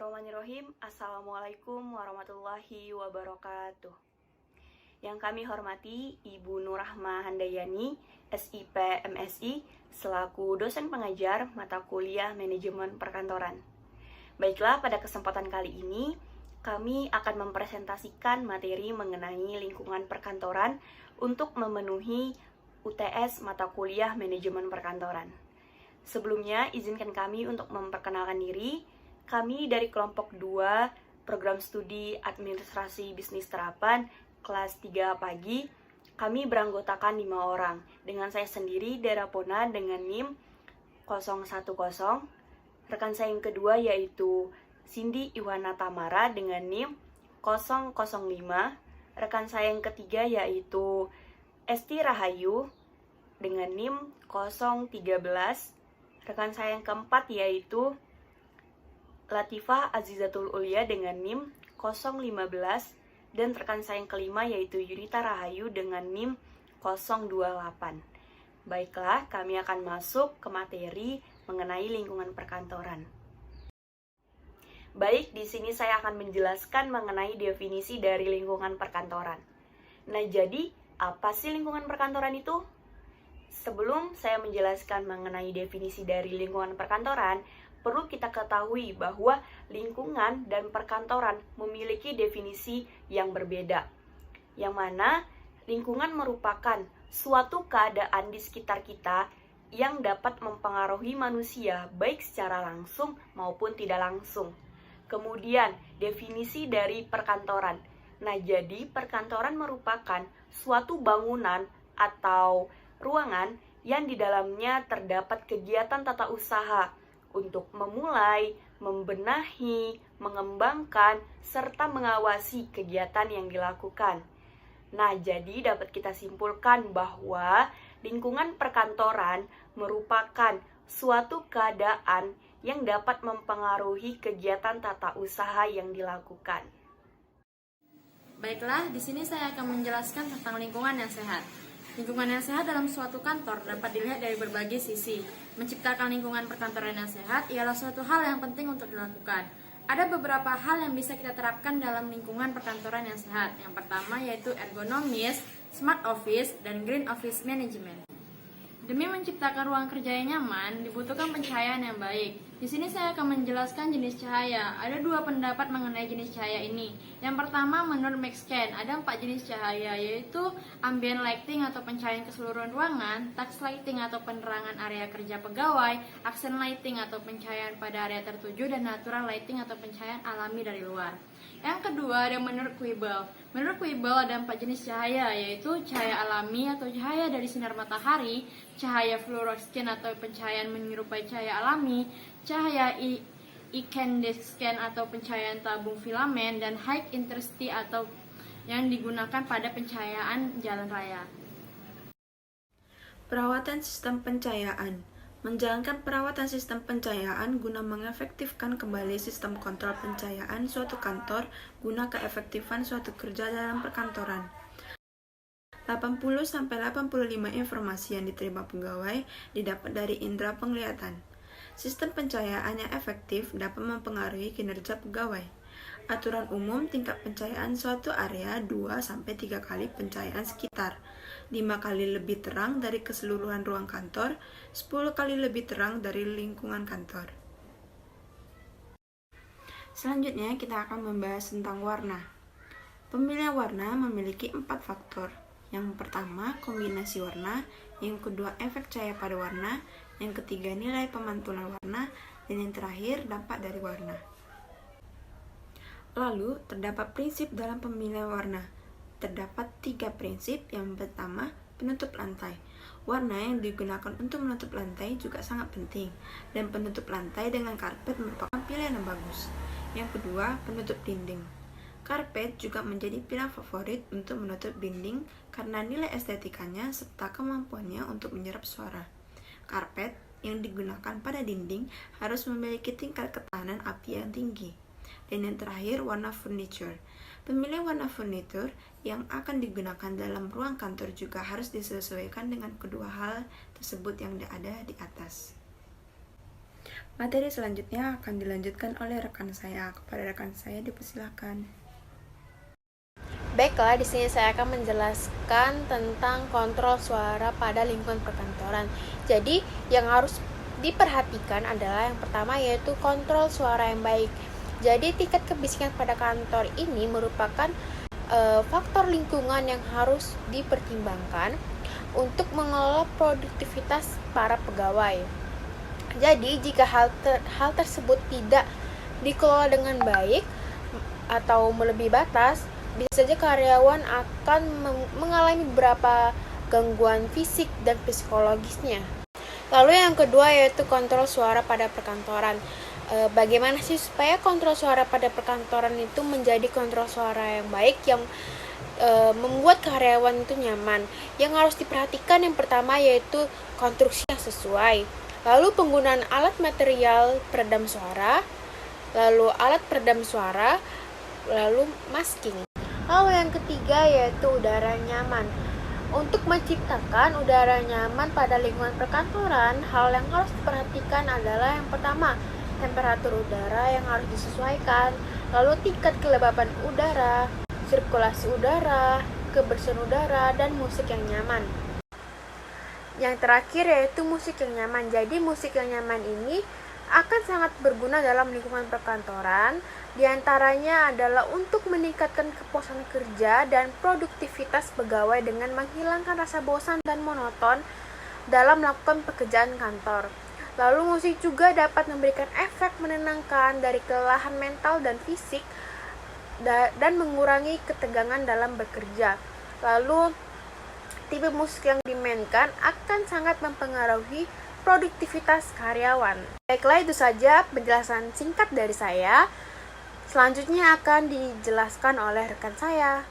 Bismillahirrahmanirrahim. Assalamualaikum warahmatullahi wabarakatuh. Yang kami hormati Ibu Nurrahma Handayani, SIP MSI, selaku dosen pengajar mata kuliah Manajemen Perkantoran. Baiklah, pada kesempatan kali ini kami akan mempresentasikan materi mengenai lingkungan perkantoran untuk memenuhi UTS mata kuliah Manajemen Perkantoran. Sebelumnya, izinkan kami untuk memperkenalkan diri. Kami dari kelompok 2 program studi administrasi bisnis terapan kelas 3 pagi. Kami beranggotakan 5 orang. Dengan saya sendiri, Darapona dengan NIM 010. Rekan saya yang kedua yaitu Cindy Iwana Tamara dengan NIM 005. Rekan saya yang ketiga yaitu Esti Rahayu dengan NIM 013. Rekan saya yang keempat yaitu Latifah Azizatul Ulia dengan NIM 015. Dan rekan saya yang kelima yaitu Yunita Rahayu dengan NIM 028. Baiklah, kami akan masuk ke materi mengenai lingkungan perkantoran. Baik, di sini saya akan menjelaskan mengenai definisi dari lingkungan perkantoran. Nah, jadi apa sih lingkungan perkantoran itu? Sebelum saya menjelaskan mengenai definisi dari lingkungan perkantoran, perlu kita ketahui bahwa lingkungan dan perkantoran memiliki definisi yang berbeda. Yang mana lingkungan merupakan suatu keadaan di sekitar kita yang dapat mempengaruhi manusia baik secara langsung maupun tidak langsung. Kemudian, definisi dari perkantoran. Nah, jadi perkantoran merupakan suatu bangunan atau ruangan yang di dalamnya terdapat kegiatan tata usaha untuk memulai, membenahi, mengembangkan, serta mengawasi kegiatan yang dilakukan. Nah, jadi dapat kita simpulkan bahwa lingkungan perkantoran merupakan suatu keadaan yang dapat mempengaruhi kegiatan tata usaha yang dilakukan. Baiklah, di sini saya akan menjelaskan tentang lingkungan yang sehat. Lingkungan yang sehat dalam suatu kantor dapat dilihat dari berbagai sisi. Menciptakan lingkungan perkantoran yang sehat ialah suatu hal yang penting untuk dilakukan. Ada beberapa hal yang bisa kita terapkan dalam lingkungan perkantoran yang sehat. Yang pertama yaitu ergonomis, smart office, dan green office management. Demi menciptakan ruang kerja yang nyaman, dibutuhkan pencahayaan yang baik. Di sini saya akan menjelaskan jenis cahaya. Ada 2 pendapat mengenai jenis cahaya ini. Yang pertama, menurut MaxScan, ada 4 jenis cahaya, yaitu ambient lighting atau pencahayaan keseluruhan ruangan, touch lighting atau penerangan area kerja pegawai, accent lighting atau pencahayaan pada area tertuju, dan natural lighting atau pencahayaan alami dari luar. Yang kedua ada menurut Quibble. Menurut Quibble ada 4 jenis cahaya, yaitu cahaya alami atau cahaya dari sinar matahari, cahaya fluorescent atau pencahayaan menyerupai cahaya alami, cahaya incandescent atau pencahayaan tabung filamen, dan high intensity atau yang digunakan pada pencahayaan jalan raya. Perawatan sistem pencahayaan. Menjalankan perawatan sistem pencahayaan guna mengefektifkan kembali sistem kontrol pencahayaan suatu kantor guna keefektifan suatu kerja dalam perkantoran. 80-85 informasi yang diterima pegawai didapat dari indera penglihatan. Sistem pencahayaan yang efektif dapat mempengaruhi kinerja pegawai. Aturan umum tingkat pencahayaan suatu area 2-3 kali pencahayaan sekitar, 5 kali lebih terang dari keseluruhan ruang kantor, 10 kali lebih terang dari lingkungan kantor. Selanjutnya kita akan membahas tentang warna. Pemilihan warna memiliki 4 faktor. Yang pertama, kombinasi warna, yang kedua, efek cahaya pada warna, yang ketiga, nilai pemantulan warna, dan yang terakhir, dampak dari warna. Lalu, terdapat prinsip dalam pemilihan warna. Terdapat 3 prinsip. Yang pertama, penutup lantai. Warna yang digunakan untuk menutup lantai juga sangat penting, dan penutup lantai dengan karpet merupakan pilihan yang bagus. Yang kedua, penutup dinding. Karpet juga menjadi pilihan favorit untuk menutup dinding karena nilai estetikanya serta kemampuannya untuk menyerap suara. Karpet yang digunakan pada dinding harus memiliki tingkat ketahanan api yang tinggi. Dan yang terakhir, warna furniture. Pemilihan warna furniture yang akan digunakan dalam ruang kantor juga harus disesuaikan dengan kedua hal tersebut yang ada di atas. Materi selanjutnya akan dilanjutkan oleh rekan saya. Kepada rekan saya dipersilakan. Baiklah, di sini saya akan menjelaskan tentang kontrol suara pada lingkungan perkantoran. Jadi, yang harus diperhatikan adalah yang pertama yaitu kontrol suara yang baik. Jadi, tingkat kebisikan pada kantor ini merupakan faktor lingkungan yang harus dipertimbangkan untuk mengelola produktivitas para pegawai. Jadi, jika hal tersebut tidak dikelola dengan baik atau melebihi batas, bisa saja karyawan akan mengalami beberapa gangguan fisik dan psikologisnya. Lalu yang kedua yaitu kontrol suara pada perkantoran. Bagaimana sih supaya kontrol suara pada perkantoran itu menjadi kontrol suara yang baik yang membuat karyawan itu nyaman. Yang harus diperhatikan yang pertama yaitu konstruksi yang sesuai. Lalu penggunaan alat material peredam suara, lalu alat peredam suara, lalu masking. Lalu yang ketiga yaitu udara nyaman. Untuk menciptakan udara nyaman pada lingkungan perkantoran, hal yang harus diperhatikan adalah yang pertama, temperatur udara yang harus disesuaikan, lalu tingkat kelembapan udara, sirkulasi udara, kebersihan udara, dan musik yang nyaman. Yang terakhir yaitu musik yang nyaman. Jadi musik yang nyaman ini akan sangat berguna dalam lingkungan perkantoran. Di antaranya adalah untuk meningkatkan kepuasan kerja dan produktivitas pegawai dengan menghilangkan rasa bosan dan monoton dalam melakukan pekerjaan kantor. Lalu musik juga dapat memberikan efek menenangkan dari kelelahan mental dan fisik dan mengurangi ketegangan dalam bekerja. Lalu tipe musik yang dimainkan akan sangat mempengaruhi produktivitas karyawan. Baiklah, itu saja penjelasan singkat dari saya. Selanjutnya akan dijelaskan oleh rekan saya.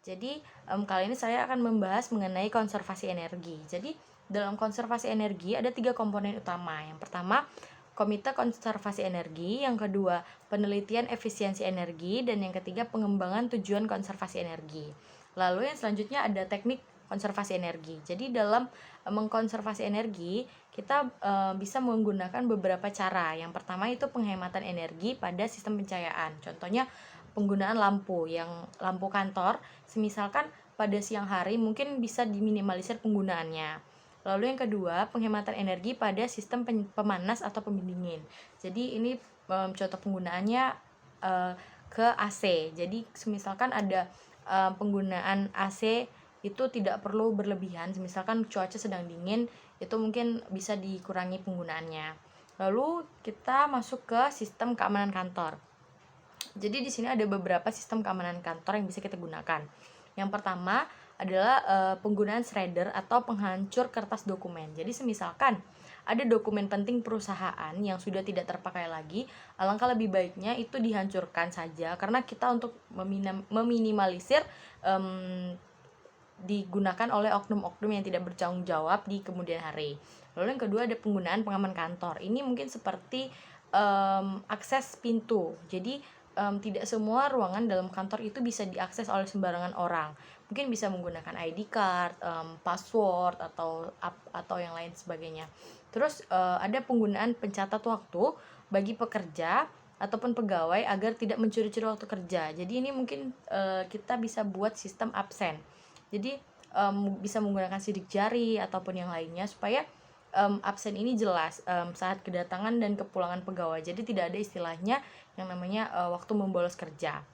Jadi kali ini saya akan membahas mengenai konservasi energi. Jadi dalam konservasi energi ada 3 komponen utama. Yang pertama, Komite Konservasi Energi. Yang kedua, penelitian efisiensi energi. Dan yang ketiga, pengembangan tujuan konservasi energi. Lalu yang selanjutnya ada teknik konservasi energi. Jadi dalam mengkonservasi energi, kita bisa menggunakan beberapa cara. Yang pertama itu penghematan energi pada sistem pencahayaan. Contohnya penggunaan lampu kantor, semisalkan pada siang hari mungkin bisa diminimalisir penggunaannya. Lalu yang kedua, penghematan energi pada sistem pemanas atau pendingin. Jadi ini contoh penggunaannya ke AC. Jadi misalkan ada penggunaan AC itu tidak perlu berlebihan. Misalkan cuaca sedang dingin, itu mungkin bisa dikurangi penggunaannya. Lalu kita masuk ke sistem keamanan kantor. Jadi di sini ada beberapa sistem keamanan kantor yang bisa kita gunakan. Yang pertama adalah penggunaan shredder atau penghancur kertas dokumen. Jadi semisalkan ada dokumen penting perusahaan yang sudah tidak terpakai lagi, alangkah lebih baiknya itu dihancurkan saja karena kita untuk meminimalisir digunakan oleh oknum-oknum yang tidak bertanggung jawab di kemudian hari. Lalu yang kedua ada penggunaan pengaman kantor. Ini mungkin seperti akses pintu. Jadi tidak semua ruangan dalam kantor itu bisa diakses oleh sembarangan orang. Mungkin bisa menggunakan ID card, password atau yang lain sebagainya. Terus ada penggunaan pencatat waktu bagi pekerja ataupun pegawai agar tidak mencuri-curi waktu kerja. Jadi ini mungkin kita bisa buat sistem absen. Jadi bisa menggunakan sidik jari ataupun yang lainnya supaya absen ini jelas saat kedatangan dan kepulangan pegawai. Jadi tidak ada istilahnya yang namanya waktu membolos kerja.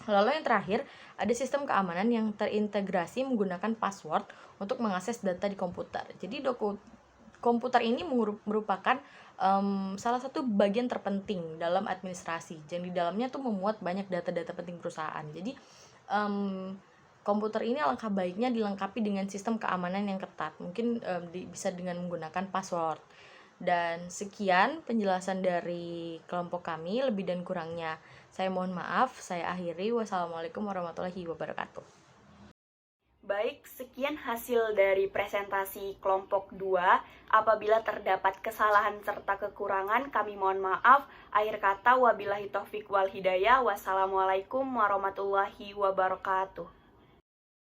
Lalu yang terakhir, ada sistem keamanan yang terintegrasi menggunakan password untuk mengakses data di komputer. Jadi komputer ini merupakan salah satu bagian terpenting dalam administrasi. Jadi di dalamnya tuh memuat banyak data-data penting perusahaan. Jadi komputer ini alangkah baiknya dilengkapi dengan sistem keamanan yang ketat. Mungkin bisa dengan menggunakan password. Dan sekian penjelasan dari kelompok kami. Lebih dan kurangnya saya mohon maaf. Saya akhiri. Wassalamualaikum warahmatullahi wabarakatuh. Baik, sekian hasil dari presentasi kelompok 2. Apabila terdapat kesalahan serta kekurangan, kami mohon maaf. Akhir kata, wabillahi taufik wal hidayah. Wassalamualaikum warahmatullahi wabarakatuh.